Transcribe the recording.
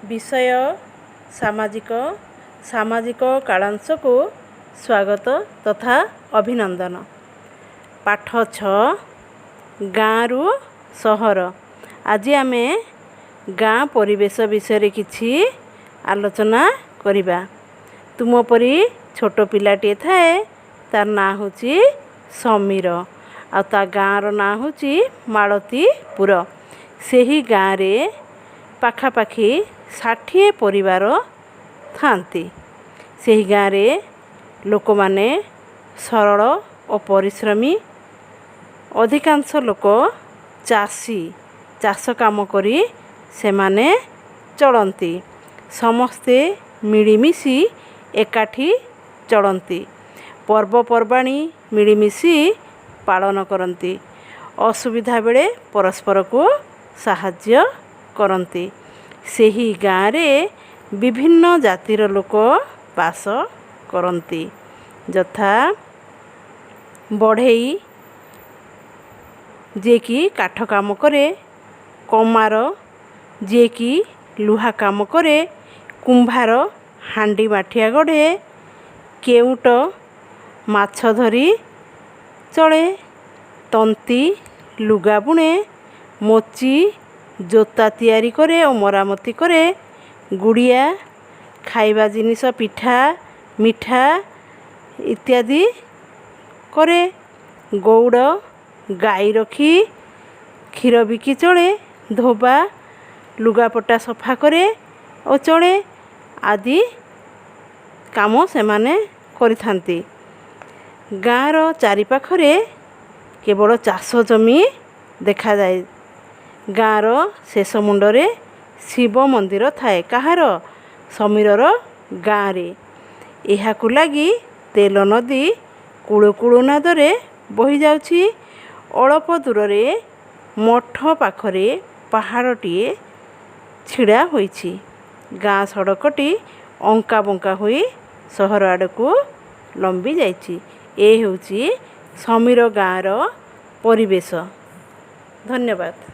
विषय सामाजिक सामाजिक कालांश को स्वागत तथा अभिनंदन। पाठ 6 गाँरु सहर। आज आमे गाँ परिवेश विषय किछि आलोचना करिबा। तुम परी छोट पिलाटे थाए तार ना होची समीर आ ता गाँर ना होची मालतीपुर। सेही गाँ रे पाखापाखी 60 परिवार थांती। सेही गाँ रे लोक माने सरल और परिश्रमी। अधिकांश लोक चाषी चाष काम करी से माने चलती। समस्ते मिलीमिशी एकाठी चलती। पर्वपर्वाणी मिलीमिशी पालन करती। असुविधा बेले परस्पर को साहाय्य करती। सेही गाँ रे विभिन्न जातिर लोक बास करती। यथा बढ़ई जे कि काठ काम करे, कमार जे कि लुहा काम करे, कुंभार हांडी माठिया गढ़े, केउट माछ धरी चले, तंती लुगा बुणे, मोची जोता तैयारी करे और मरामती करे, गुड़िया खाइबा जिनिस पिठा मिठा इत्यादि करे, गौड़ गाई रखी क्षीर बिकी चले, धोबा लुगापटा सफा करे और चले आदि काम से माने करिथांती। गाँर चारिपाखरे केवल चाष जमी देखा जाए। गाँर शेष मुंडरे शिव मंदिर थाए। कहार समीरर गाँ रे। एहाकु लागी तेल नदी कूळु कूळु नादरे बही जाउछि। अल्प दूर रे मठ पाखरे पहाड़टीए छिड़ा होइछि। गाँ सड़कटी अंका बंका होई सहर आड़कू लंबी जाइछि। ए हेउछि समीर गाँर परिवेश। धन्यवाद।